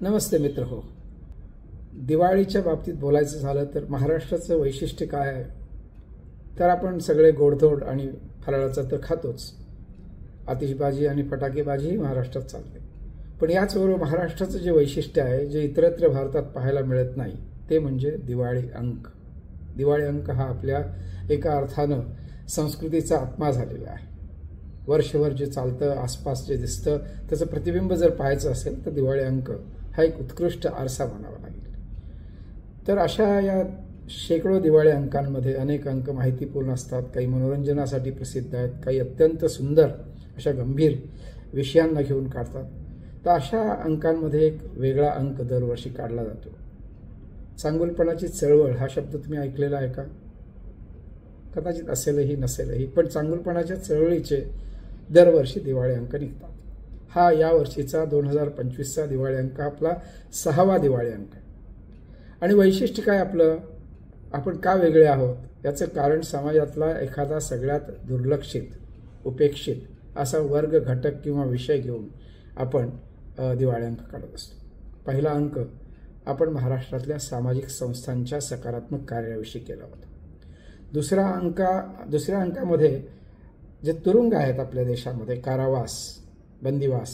नमस्ते मित्र हो. दिवाळीच्या बाबतीत बोलायचं झालं तर महाराष्ट्राचं वैशिष्ट्य काय आहे तर आपण सगळे गोडधोड आणि फराळाचं तर खातोच. आतिषबाजी आणि फटाकेबाजीही महाराष्ट्रात चालते. पण याचबरोबर महाराष्ट्राचं जे वैशिष्ट्य आहे जे इतरत्र भारतात पाहायला मिळत नाही ते म्हणजे दिवाळी अंक. दिवाळी अंक हा आपल्या एका अर्थानं संस्कृतीचा आत्मा झालेला आहे. वर्षभर जे चालतं, आसपास जे दिसतं त्याचं प्रतिबिंब जर पाहायचं असेल तर दिवाळी अंक हा एक उत्कृष्ट आरसा म्हणावा लागेल. तर अशा या शेकडो दिवाळी अंकांमध्ये अनेक अंक माहितीपूर्ण असतात, काही मनोरंजनासाठी प्रसिद्ध आहेत, काही अत्यंत सुंदर अशा गंभीर विषयांना घेऊन काढतात. तर अशा अंकांमध्ये एक वेगळा अंक दरवर्षी काढला जातो. चांगुलपणाची चळवळ हा शब्द तुम्ही ऐकलेला आहे का? कदाचित असेलही नसेलही, पण चांगुलपणाच्या चळवळीचे दरवर्षी दिवाळी अंक निघतात. हा यावर्षीचा 2025चा दिवाळी अंक आपला 6वा दिवाळी अंक आहे. आणि वैशिष्ट्य काय आपलं, आपण का वेगळे आहोत याचं कारण समाजातला एखादा सगळ्यात दुर्लक्षित, उपेक्षित असा वर्ग, घटक किंवा विषय घेऊन आपण दिवाळी अंक काढत असतो. पहिला अंक आपण महाराष्ट्रातल्या सामाजिक संस्थांच्या सकारात्मक कार्याविषयी केला होता. दुसऱ्या अंकामध्ये जे तुरुंग आहेत आपल्या देशामध्ये, कारावास, बंदिवास,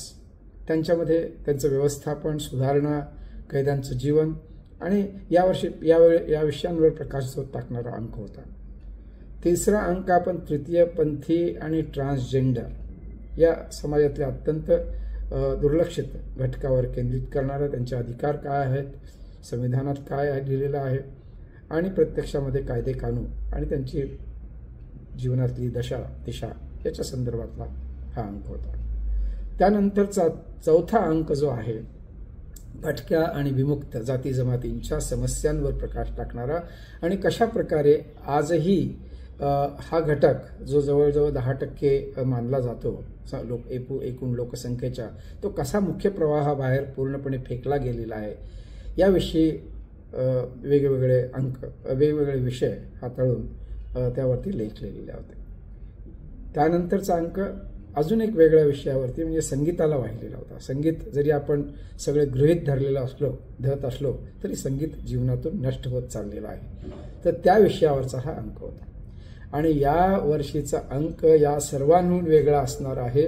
त्यांच्यामध्ये त्यांचं व्यवस्थापन, सुधारणा, कैद्यांचं जीवन आणि या विषयांवर प्रकाश टाकणारा अंक होता. तिसरा अंक आपण तृतीयपंथी आणि ट्रान्सजेंडर या समाजातल्या अत्यंत दुर्लक्षित घटकावर केंद्रित करणारा, त्यांचे अधिकार काय आहेत, संविधानात काय लिहिलेलं आहे आणि प्रत्यक्षामध्ये कायदे कानून आणि त्यांची जीवनातली दिशा याच्या संदर्भातला हा अंक होता. त्यानंतरचा चौथा अंक जो आहे भटक्या आणि विमुक्त जाती जमातींच्या समस्यांवर प्रकाश टाकणारा आणि कशा प्रकारे आजही हा घटक जो जवळजवळ 10% मानला जातो एकूण लोकसंख्येच्या, तो कसा मुख्य प्रवाहाबाहेर पूर्णपणे फेकला गेलेला आहे याविषयी वेगवेगळे अंक, वेगवेगळे विषय हाताळून त्यावरती लेख लिहिलेले होते. त्यानंतरचा अंक अजून एक वेगळ्या विषयावरती म्हणजे संगीताला वाहिलेला होता. संगीत जरी आपण सगळे गृहीत धरत असलो तरी संगीत जीवनातून नष्ट होत चाललेलं आहे. तर त्या विषयावरचा हा अंक होता. आणि या वर्षीचा अंक या सर्वांहून वेगळा असणार आहे.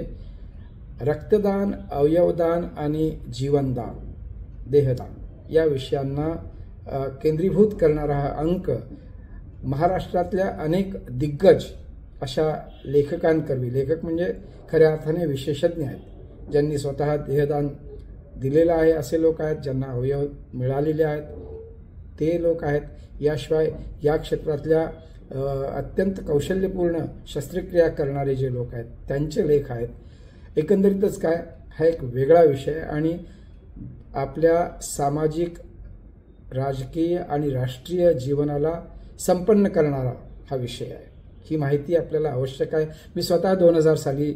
रक्तदान, अवयवदान आणि जीवनदान, देहदान या विषयांना केंद्रीभूत करणारा हा अंक महाराष्ट्रातल्या अनेक दिग्गज अशा लेखकांकरवी, लेखक म्हणजे खऱ्या अर्थाने विशेषज्ञ आहेत, ज्यांनी स्वतः देहदान दिलेलं आहे असे लोक आहेत, ज्यांना अवयव मिळालेले आहेत ते लोक आहेत, याशिवाय या क्षेत्रातल्या अत्यंत कौशल्यपूर्ण शस्त्रक्रिया करणारे जे लोक आहेत त्यांचे लेख आहेत. एकंदरीतच काय, हा एक वेगळा विषय आणि आपल्या सामाजिक, राजकीय आणि राष्ट्रीय जीवनाला संपन्न करणारा हा विषय आहे. ही माहिती आपल्याला आवश्यक आहे. मी स्वतः 2000 साली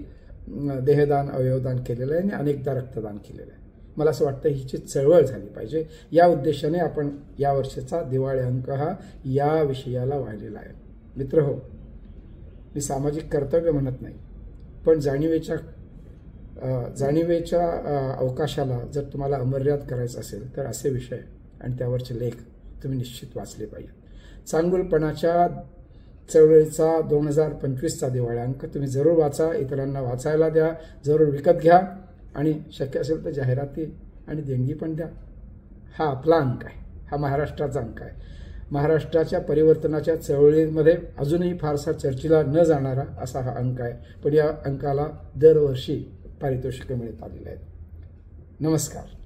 देहदान, अवयवदान केलेलं आहे आणि अनेकदा रक्तदान केलेलं आहे. मला असं वाटतं हिची चळवळ झाली पाहिजे. या उद्देशाने आपण यावर्षीचा दिवाळी अंक हा या विषयाला वाहिलेला आहे. मित्र हो, मी सामाजिक कर्तव्य म्हणत नाही, पण जाणीवेच्या अवकाशाला जर तुम्हाला अमर्याद करायचं असेल तर असे विषय आणि त्यावरचे लेख तुम्ही निश्चित वाचले पाहिजे. चांगुलपणाच्या चळवळीचा 2025चा दिवाळी अंक तुम्ही जरूर वाचा, इतरांना वाचायला द्या, जरूर विकत घ्या आणि शक्य असेल तर जाहिराती आणि देणगी पण द्या. हा आपला अंक आहे, हा महाराष्ट्राचा अंक आहे. महाराष्ट्राच्या परिवर्तनाच्या चळवळीमध्ये अजूनही फारसा चर्चेला न जाणारा असा हा अंक आहे, पण या अंकाला दरवर्षी पारितोषिकं मिळत आलेली आहेत. नमस्कार.